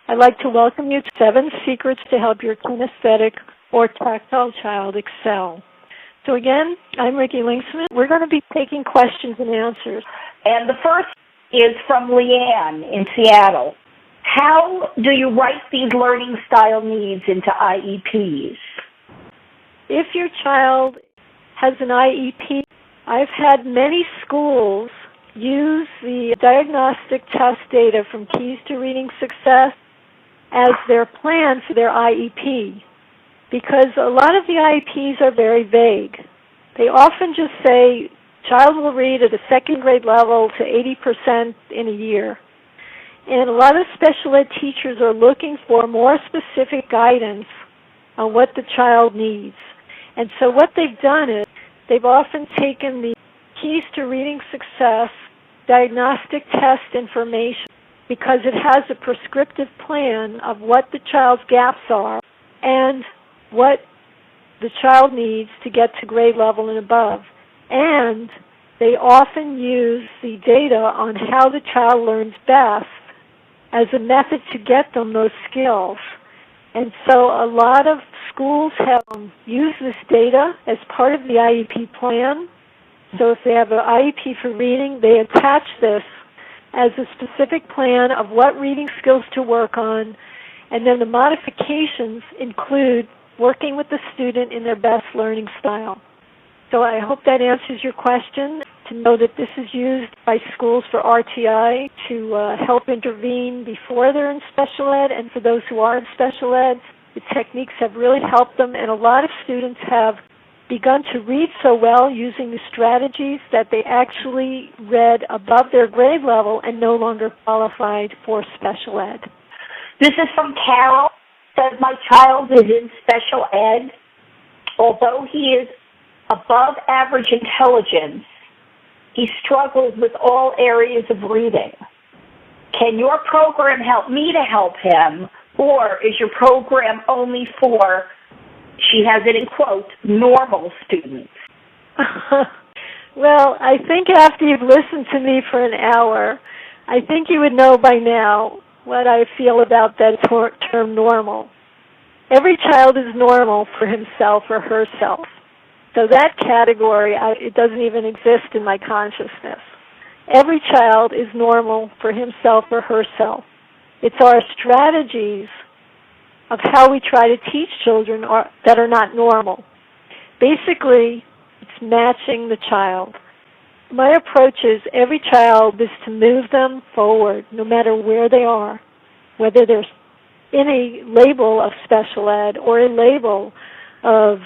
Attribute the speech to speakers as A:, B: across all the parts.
A: I'd like to welcome you to 7 Secrets to Help Your Kinesthetic or Tactile Child Excel. So again, I'm Ricki Linksman. We're going to be taking questions and answers.
B: And the first is from Leanne in Seattle. How do you write these learning style needs into IEPs?
A: If your child has an IEP, I've had many schools use the diagnostic test data from Keys to Reading Success as their plan for their IEP, because a lot of the IEPs are very vague. They often just say, child will read at a second grade level to 80% in a year. And a lot of special ed teachers are looking for more specific guidance on what the child needs. And so what they've done is they've often taken the Keys to Reading Success diagnostic test information, because it has a prescriptive plan of what the child's gaps are and what the child needs to get to grade level and above. And they often use the data on how the child learns best as a method to get them those skills. And so a lot of schools have used this data as part of the IEP plan. So if they have an IEP for reading, they attach this as a specific plan of what reading skills to work on, and then the modifications include working with the student in their best learning style. So I hope that answers your question, to know that this is used by schools for RTI to help intervene before they're in special ed, and for those who are in special ed, the techniques have really helped them, and a lot of students have begun to read so well using the strategies that they actually read above their grade level and no longer qualified for special ed.
B: This is from Carol. Says, my child is in special ed. Although he is above average intelligence, he struggles with all areas of reading. Can your program help me to help him, or is your program only for, she has it in quotes, normal students?
A: Well, I think after you've listened to me for an hour, I think you would know by now what I feel about that term normal. Every child is normal for himself or herself. So that category, it doesn't even exist in my consciousness. Every child is normal for himself or herself. It's our strategies of how we try to teach children that are not normal. Basically, it's matching the child. My approach is every child is to move them forward, no matter where they are, whether they're in a label of special ed or a label of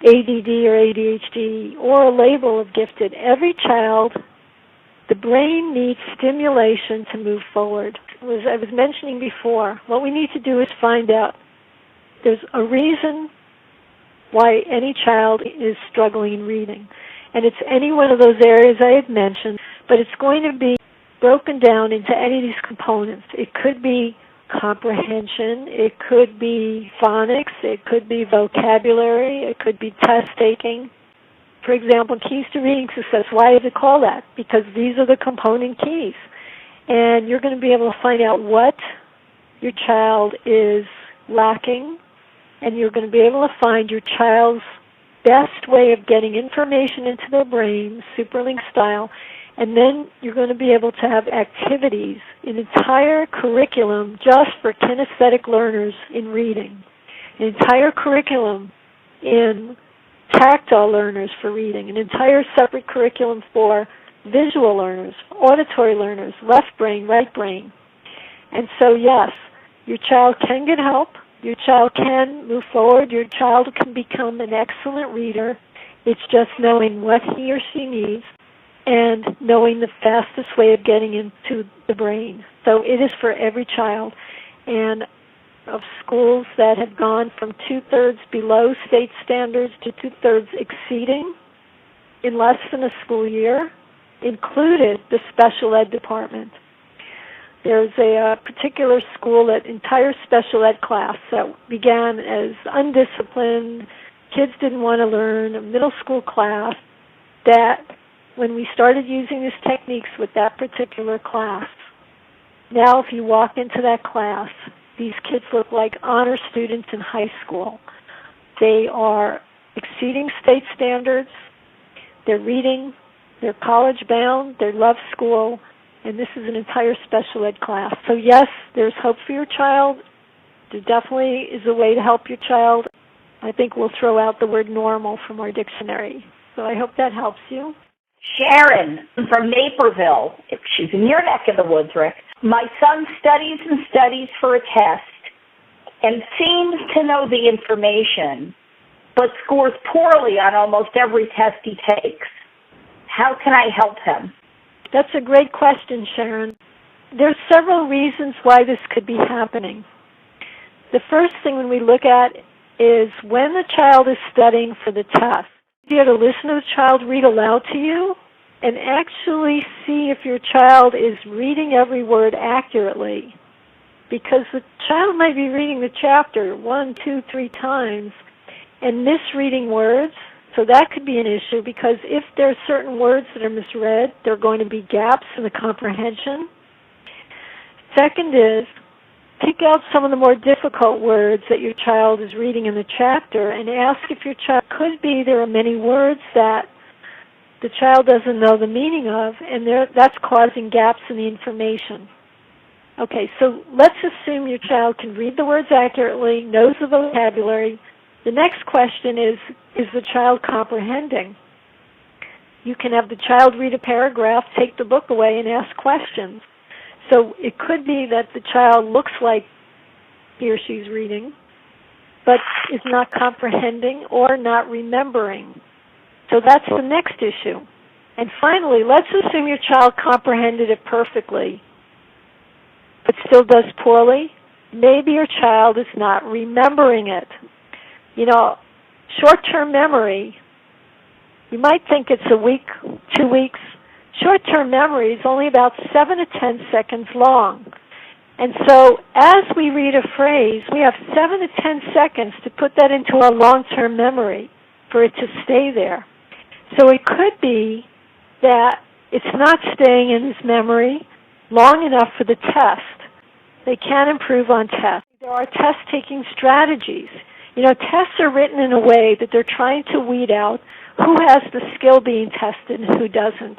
A: ADD or ADHD or a label of gifted. Every child, the brain needs stimulation to move forward. As I was mentioning before, what we need to do is find out there's a reason why any child is struggling in reading. And it's any one of those areas I had mentioned, but it's going to be broken down into any of these components. It could be comprehension, it could be phonics, it could be vocabulary, it could be test taking. For example, Keys to Reading Success, why is it called that? Because these are the component keys. And you're going to be able to find out what your child is lacking, and you're going to be able to find your child's best way of getting information into their brain, Superlink style, and then you're going to be able to have activities, an entire curriculum just for kinesthetic learners in reading, an entire curriculum in tactile learners for reading, an entire separate curriculum for visual learners, auditory learners, left brain, right brain. And so, yes, your child can get help. Your child can move forward. Your child can become an excellent reader. It's just knowing what he or she needs and knowing the fastest way of getting into the brain. So it is for every child. And of schools that have gone from 2/3 below state standards to 2/3 exceeding in less than a school year, included the special ed department. There's a particular school, that entire special ed class that began as undisciplined, kids didn't want to learn, a middle school class, that when we started using these techniques with that particular class, Now, if you walk into that class, these kids look like honor students in high school. They are exceeding state standards. They're reading. They're college-bound. They love school. And this is an entire special ed class. So, yes, there's hope for your child. There definitely is a way to help your child. I think we'll throw out the word normal from our dictionary. So I hope that helps you.
B: Sharon from Naperville, if she's in your neck of the woods, Rick. My son studies and studies for a test and seems to know the information, but scores poorly on almost every test he takes. How can I help him?
A: That's a great question, Sharon. There's several reasons why this could be happening. The first thing when we look at is when the child is studying for the test, you have to listen to the child read aloud to you and actually see if your child is reading every word accurately. Because the child might be reading the chapter 1, 2, 3 times and misreading words. So that could be an issue because if there are certain words that are misread, there are going to be gaps in the comprehension. Second is, pick out some of the more difficult words that your child is reading in the chapter and ask if your child could be there are many words that the child doesn't know the meaning of, and that's causing gaps in the information. Okay, so let's assume your child can read the words accurately, knows the vocabulary. The next question is the child comprehending? You can have the child read a paragraph, take the book away, and ask questions. So it could be that the child looks like he or she's reading, but is not comprehending or not remembering. So that's the next issue. And finally, let's assume your child comprehended it perfectly, but still does poorly. Maybe your child is not remembering it. You know, short-term memory, you might think it's a week, 2 weeks. Short-term memory is only about 7 to 10 seconds long. And so as we read a phrase, we have 7 to 10 seconds to put that into our long-term memory for it to stay there. So it could be that it's not staying in his memory long enough for the test. They can improve on tests. There are test-taking strategies. You know, tests are written in a way that they're trying to weed out who has the skill being tested and who doesn't.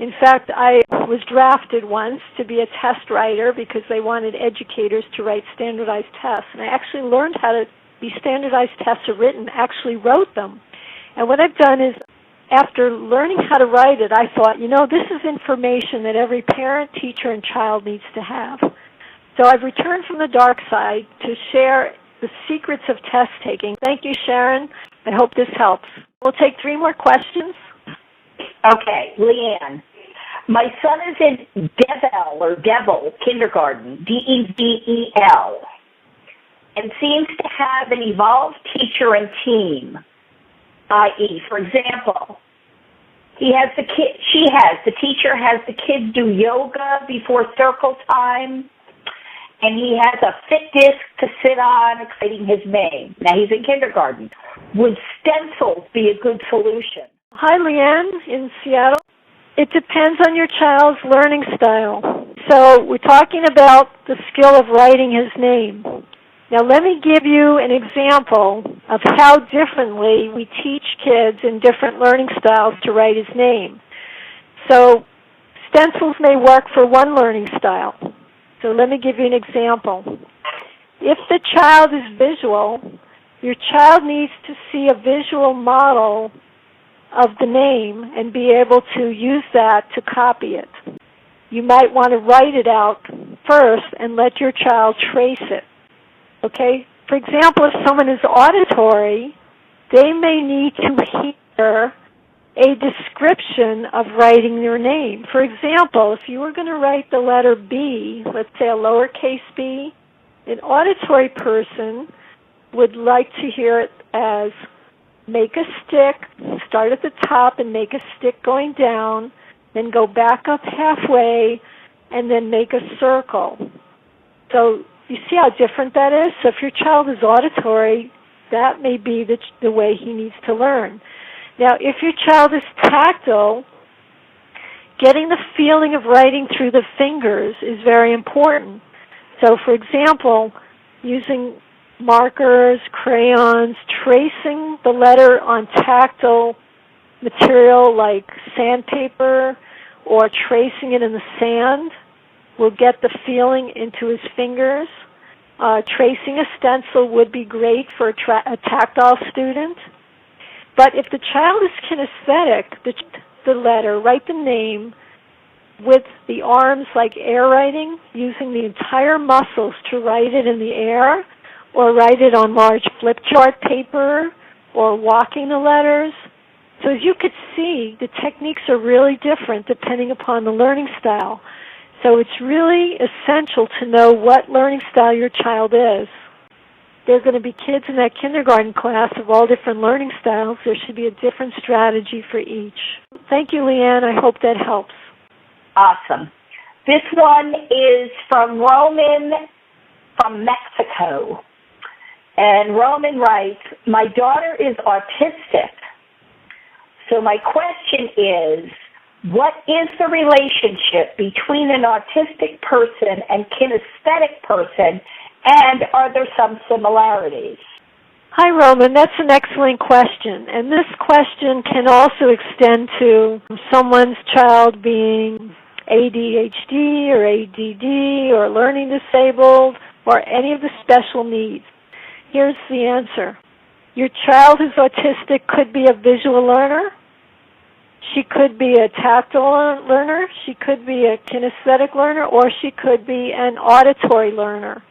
A: In fact, I was drafted once to be a test writer because they wanted educators to write standardized tests. And I actually learned how to these standardized tests are written, actually wrote them. And what I've done is, after learning how to write it, I thought, you know, this is information that every parent, teacher, and child needs to have. So I've returned from the dark side to share the secrets of test taking. Thank you, Sharon. I hope this helps. We'll take 3 more questions.
B: Okay, Leanne. My son is in Devil kindergarten, DEVEL, and seems to have an evolved teacher and team, i.e., for example, the teacher has the kids do yoga before circle time, and he has a fit disc to sit on, exciting his name. Now, he's in kindergarten. Would stencils be a good solution?
A: Hi, Leanne in Seattle. It depends on your child's learning style. So we're talking about the skill of writing his name. Now, let me give you an example of how differently we teach kids in different learning styles to write his name. So stencils may work for one learning style. So let me give you an example. If the child is visual, your child needs to see a visual model of the name and be able to use that to copy it. You might want to write it out first and let your child trace it. Okay? For example, if someone is auditory, they may need to hear a description of writing their name. For example, if you were going to write the letter B, let's say a lowercase b, an auditory person would like to hear it as make a stick, start at the top and make a stick going down, then go back up halfway, and then make a circle. So you see how different that is? So if your child is auditory, that may be the way he needs to learn. Now, if your child is tactile, getting the feeling of writing through the fingers is very important. So, for example, using markers, crayons, tracing the letter on tactile material like sandpaper or tracing it in the sand will get the feeling into his fingers. Tracing a stencil would be great for a tactile student. But if the child is kinesthetic, the letter, write the name with the arms like air writing, using the entire muscles to write it in the air, or write it on large flip chart paper, or walking the letters. So as you could see, the techniques are really different depending upon the learning style. So it's really essential to know what learning style your child is. There are going to be kids in that kindergarten class of all different learning styles. There should be a different strategy for each. Thank you, Leanne. I hope that helps.
B: Awesome. This one is from Roman from Mexico. And Roman writes, my daughter is autistic. So my question is, what is the relationship between an autistic person and kinesthetic person, and are there some similarities?
A: Hi, Roman. That's an excellent question. And this question can also extend to someone's child being ADHD or ADD or learning disabled or any of the special needs. Here's the answer. Your child who's autistic could be a visual learner. She could be a tactile learner. She could be a kinesthetic learner, or she could be an auditory learner.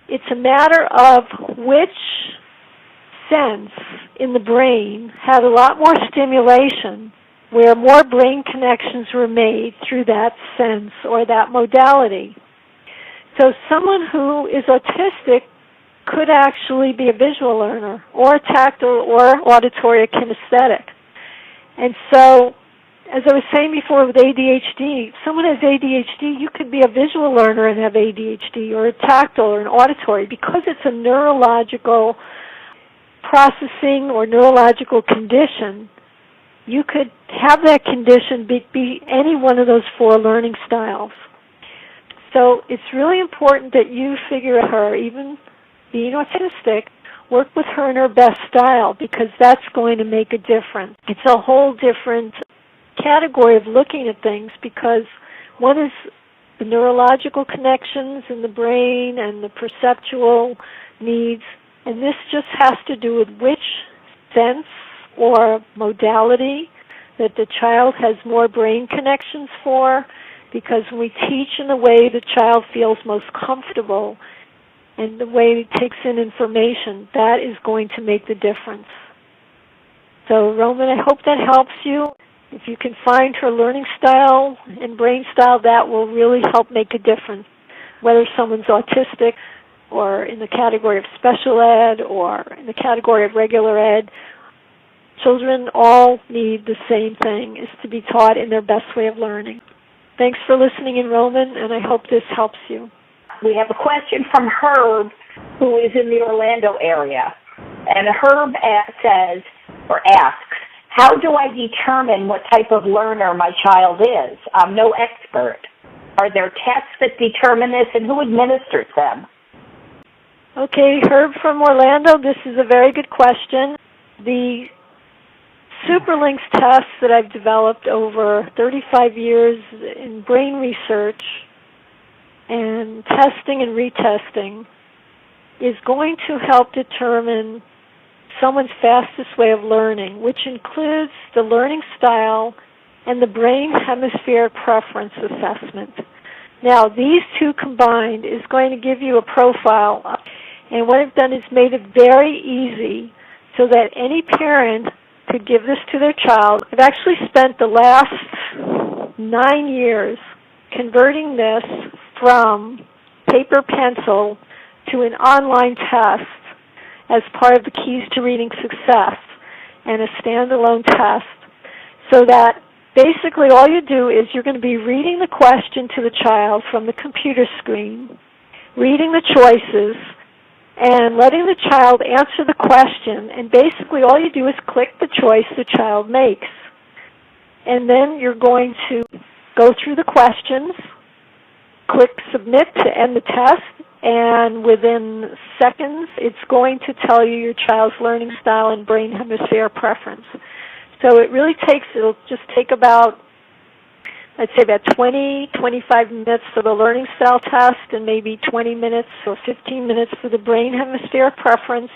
A: It's a matter of which sense in the brain had a lot more stimulation, where more brain connections were made through that sense or that modality. So someone who is autistic could actually be a visual learner, or a tactile, or auditory or kinesthetic. And so, as I was saying before with ADHD, if someone has ADHD, you could be a visual learner and have ADHD, or a tactile or an auditory, because it's a neurological processing or neurological condition. You could have that condition be any one of those four learning styles. So it's really important that you figure out her, even being autistic, work with her in her best style, because that's going to make a difference. It's a whole different category of looking at things, because one is the neurological connections in the brain and the perceptual needs, and this just has to do with which sense or modality that the child has more brain connections for, because when we teach in the way the child feels most comfortable and the way he takes in information, that is going to make the difference. So, Roman, I hope that helps you. If you can find her learning style and brain style, that will really help make a difference, whether someone's autistic or in the category of special ed or in the category of regular ed. Children all need the same thing, is to be taught in their best way of learning. Thanks for listening in, Roman, and I hope this helps you.
B: We have a question from Herb, who is in the Orlando area. And Herb asks, how do I determine what type of learner my child is? I'm no expert. Are there tests that determine this, and who administers them?
A: Okay, Herb from Orlando, this is a very good question. The SuperLinks tests that I've developed over 35 years in brain research and testing and retesting is going to help determine someone's fastest way of learning, which includes the learning style and the brain hemisphere preference assessment. Now, these two combined is going to give you a profile, and what I've done is made it very easy so that any parent could give this to their child. I've actually spent the last 9 years converting this from paper pencil to an online test as part of the Keys to Reading Success and a standalone test, so that basically all you do is you're going to be reading the question to the child from the computer screen, reading the choices, and letting the child answer the question, and basically all you do is click the choice the child makes. And then you're going to go through the questions, click Submit to end the test, and within seconds, it's going to tell you your child's learning style and brain hemisphere preference. So it really it'll just take about, I'd say about 20, 25 minutes for the learning style test and maybe 20 minutes or 15 minutes for the brain hemisphere preference.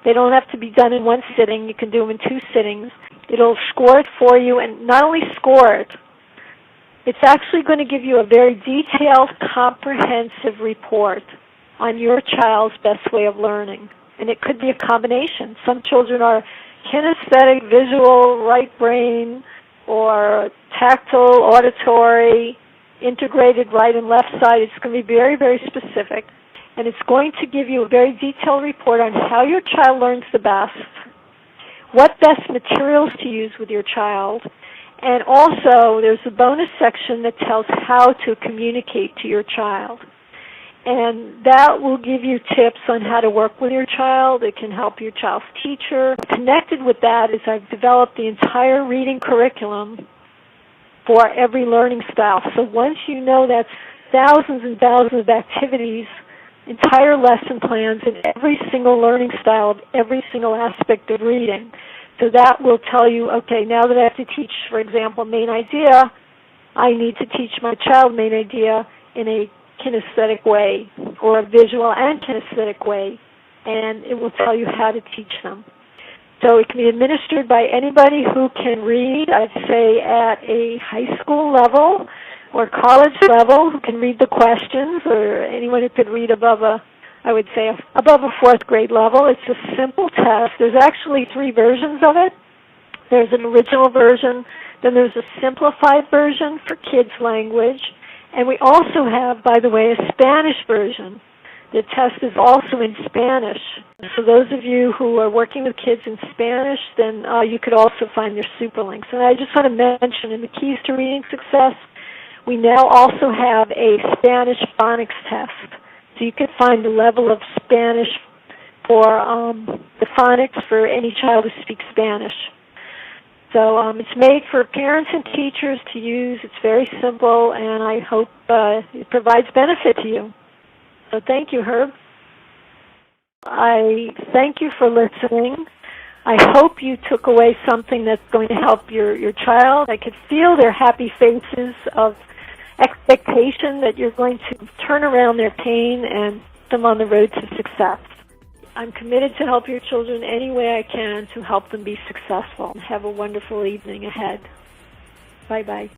A: They don't have to be done in one sitting. You can do them in 2 sittings. It'll score it for you, and not only score it, it's actually going to give you a very detailed, comprehensive report on your child's best way of learning. And it could be a combination. Some children are kinesthetic, visual, right brain, or tactile, auditory, integrated right and left side. It's going to be very, very specific. And it's going to give you a very detailed report on how your child learns the best, what best materials to use with your child, and also there's a bonus section that tells how to communicate to your child. And that will give you tips on how to work with your child. It can help your child's teacher. Connected with that is I've developed the entire reading curriculum for every learning style. So once you know that's thousands and thousands of activities, entire lesson plans in every single learning style of every single aspect of reading. So that will tell you, okay, now that I have to teach, for example, main idea, I need to teach my child main idea in a kinesthetic way or a visual and kinesthetic way, and it will tell you how to teach them. So it can be administered by anybody who can read, I'd say at a high school level or college level, who can read the questions, or anyone who could read above a 4th grade level. It's a simple test. There's actually 3 versions of it. There's an original version, then there's a simplified version for kids' language, and we also have, by the way, a Spanish version. The test is also in Spanish. For those of you who are working with kids in Spanish, then you could also find their super links. And I just want to mention, in the Keys to Reading Success, we now also have a Spanish phonics test. So you can find the level of Spanish for the phonics for any child who speaks Spanish. So it's made for parents and teachers to use. It's very simple, and I hope it provides benefit to you. So thank you, Herb. I thank you for listening. I hope you took away something that's going to help your child. I could feel their happy faces of expectation that you're going to turn around their pain and put them on the road to success. I'm committed to help your children any way I can to help them be successful. Have a wonderful evening ahead. Bye-bye.